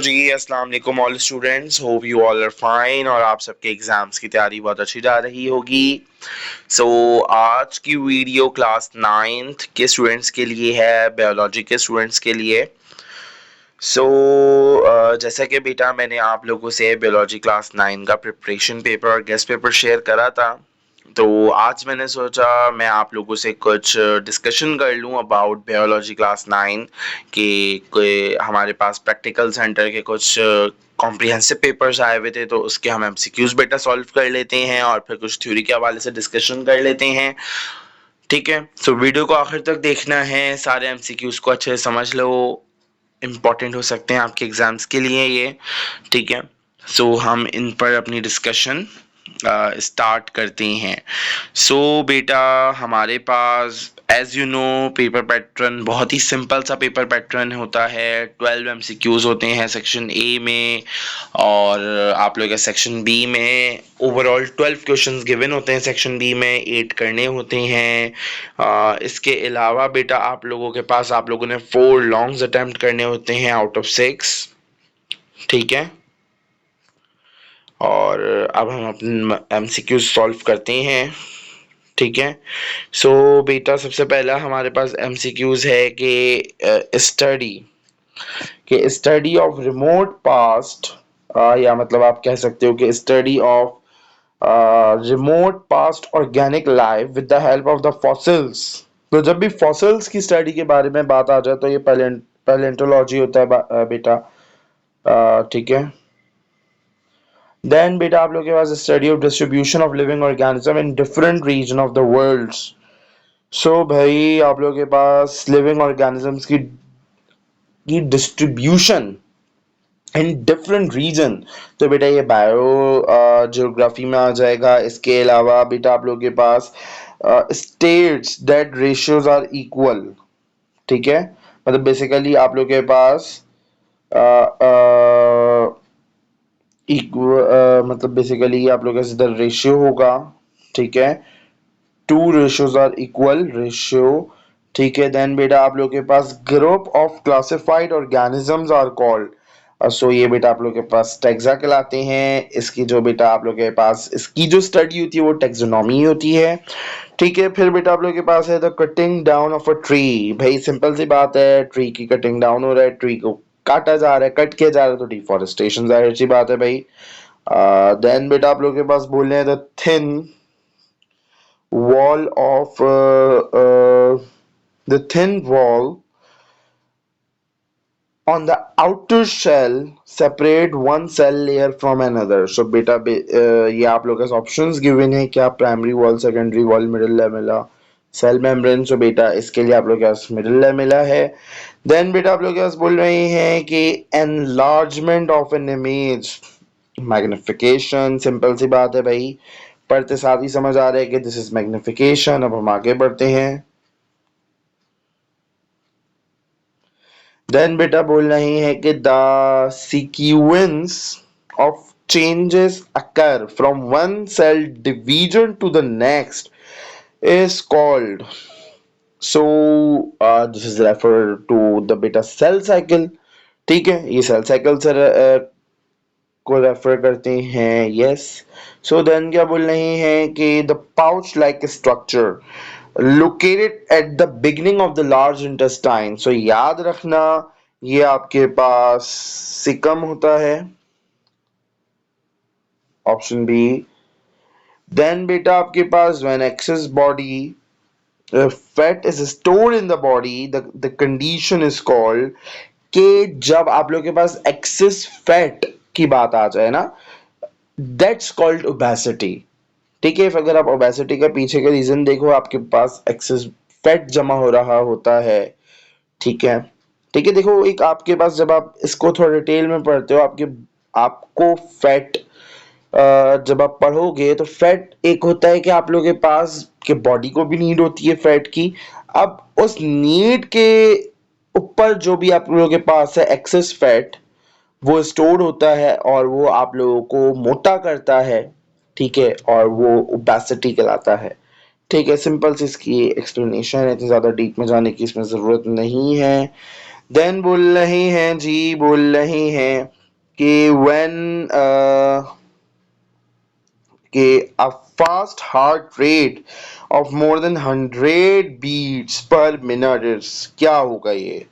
तो जी अस्सलाम वालेकुम all students, hope you all are fine और आप सबके एग्जाम्स की तैयारी बहुत अच्छी जा रही होगी। आज की वीडियो क्लास 9th के स्टूडेंट्स के लिए है, बायोलॉजी के स्टूडेंट्स के लिए। जैसा कि बेटा मैंने आप लोगों से बायोलॉजी क्लास 9 का प्रिपरेशन पेपर और गेस्ट पेपर शेयर करा था, तो आज मैंने सोचा मैं आप लोगों से कुछ डिस्कशन कर लूं अबाउट बायोलॉजी क्लास 9 के हमारे पास प्रैक्टिकल सेंटर के कुछ कॉम्प्रिहेंसिव पेपर्स आए हुए थे, तो उसके हम एमसीक्यूज बेटा सॉल्व कर लेते हैं और फिर कुछ थ्योरी के हवाले से डिस्कशन कर लेते हैं। ठीक है, वीडियो को आखिर तक देखना है, सारे एमसीक्यूज को अच्छे से समझ लो, इम्पोर्टेंट हो सकते हैं आपके एग्जाम्स के लिए ये। ठीक है, हम इन पर अपनी डिस्कशन स्टार्ट करते हैं। बेटा हमारे पास as you know paper pattern बहुत ही सिंपल सा पेपर पैटर्न होता है। 12 एमसीक्यूज होते हैं सेक्शन ए में, और आप लोग सेक्शन बी में ओवरऑल 12 क्वेश्चंस गिवन होते हैं। सेक्शन बी में 8 करने होते हैं। इसके अलावा बेटा आप लोगों के पास आप लोगों ने 4 लॉन्ग्स अटेम्प्ट करने होते हैं आउट ऑफ 6। ठीक है, और अब हम अपने एमसीक्यूज सॉल्व करते हैं। ठीक है, बेटा सबसे पहला हमारे पास एमसीक्यूज है कि स्टडी ऑफ रिमोट पास्ट, या मतलब आप कह सकते हो कि study of remote past organic life with the help of the fossils. तो जब भी फॉसिल्स की स्टडी के बारे में बात आ जाए तो ये पैलेंटोलॉजी होता है बेटा। ठीक है, देन बेटा आप लोग के पास study of distribution of living organism in different region of the world. भाई आप लोग के पास लिविंग ऑर्गेनिजम्स की डिस्ट्रीब्यूशन इन डिफरेंट रीजन, तो बेटा ये बायो ज्योग्राफी में आ जाएगा। इसके अलावा बेटा आप लोग के पास states that ratios are equal. ठीक है, मतलब बेसिकली आप लोग के पास मतलब बेसिकली आप लोग का इधर रेशियो होगा। ठीक है, 2 रेशियोज आर इक्वल रेशियो। ठीक है, देन बेटा आप लोग के पास group of classified organisms are called. ये बेटा आप लोग के पास टेक्सा कहलाते हैं। इसकी जो बेटा आप लोग के पास इसकी जो स्टडी होती है वो टेक्सोनॉमी होती है। ठीक है, फिर बेटा आप लोग के पास है the cutting down of a tree. भाई सिंपल सी बात है, ट्री की कटिंग डाउन हो रहा है, ट्री को काटा जा रहा है, कट किया जा रहा है, तो डिफॉरेस्टेशन जाहिर सी बात है भाई। देन बेटा आप लोग के पास बोल रहे हैं the thin wall of the thin wall on the outer shell separate one cell layer from another. बेटा ये आप लोग के ऑप्शंस गिवन है, क्या primary wall, secondary wall, middle lamella, cell membrane. बेटा इसके लिए आप लोग के पास मिडिल लेमेला है। देन बेटा आप लोग के पास बोल रहे हैं कि enlargement of an image, magnification. Simple सी बात है भाई, पढ़ते साथ ही समझ आ रहा है कि दिस इज मैग्निफिकेशन। अब हम आगे बढ़ते हैं। देन बेटा बोल रहे हैं कि the sequence of changes occur from one cell division to the next is called. This is refer to the बेटा सेल साइकिल। ठीक है, ये सेल साइकिल से को रेफर करते हैं। यस, देन क्या बोल रहे हैं कि the pouch like structure located at the beginning of the large intestine. याद रखना ये आपके पास सिकम होता है, ऑप्शन बी। देन बेटा आपके पास when excess body fat is stored in the body the condition is called, कि जब आप लोग के पास एक्सेस फैट की बात आ जाए ना, दैट्स कॉल्ड ओबेसिटी। ठीक है, अगर आप ओबेसिटी का पीछे का रीजन देखो, आपके पास एक्सेस फैट जमा हो रहा होता है। ठीक है, ठीक है, देखो एक आपके पास जब आप इसको थोड़ा डिटेल में पढ़ते हो, आपको फैट जब आप पढ़ोगे तो फैट एक होता है कि आप लोगों के पास के बॉडी को भी नीड होती है फैट की। अब उस नीड के ऊपर जो भी आप लोगों के पास है एक्सेस फैट, वो स्टोर्ड होता है और वो आप लोगों को मोटा करता है। ठीक है, और वो ओबेसिटी कहलाता है। ठीक है, सिंपल सी इसकी एक्सप्लेनेशन है, इतनी ज़्यादा डीप में जाने की इसमें ज़रूरत नहीं है। देन बोल रहे हैं जी, बोल रहे हैं कि कि a fast heart rate of more than 100 beats per minute is क्या होगा ये?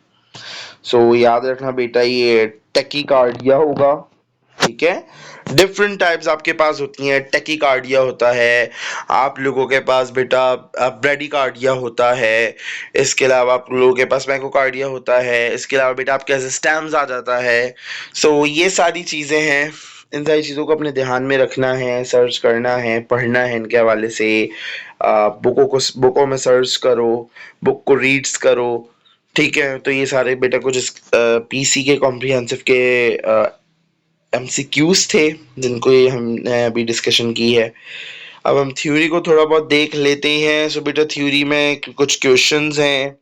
याद रखना बेटा, ये टेकीकार्डिया होगा। ठीक है, डिफरेंट टाइप्स आपके पास होती हैं। टेकीकार्डिया होता है, आप लोगों के पास बेटा ब्रेडिकार्डिया होता है, इसके अलावा आप लोगों के पास मैकोकार्डिया होता है, इसके अलावा बेटा आपके असिस्टेम्स आ जाता है। ये सारी चीज़ें हैं, इन सारी चीज़ों को अपने ध्यान में रखना है, सर्च करना है, पढ़ना है इनके हवाले से। बुकों में सर्च करो, बुक को रीड्स करो। ठीक है, तो ये सारे बेटा कुछ पीसी के कॉम्प्रिहेंसिव के एमसीक्यूज थे जिनको ये हमने अभी डिस्कशन की है। अब हम थ्योरी को थोड़ा बहुत देख लेते हैं। बेटा थ्योरी में कुछ क्वेश्चंस हैं।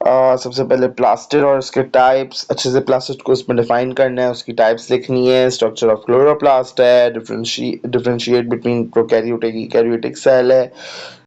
सबसे पहले प्लास्टिड और उसके टाइप्स, अच्छे से प्लास्टिड को उसमें डिफाइन करना है, उसकी टाइप्स लिखनी है। स्ट्रक्चर ऑफ क्लोरोप्लास्ट है, differentiate between prokaryotic eukaryotic cell है।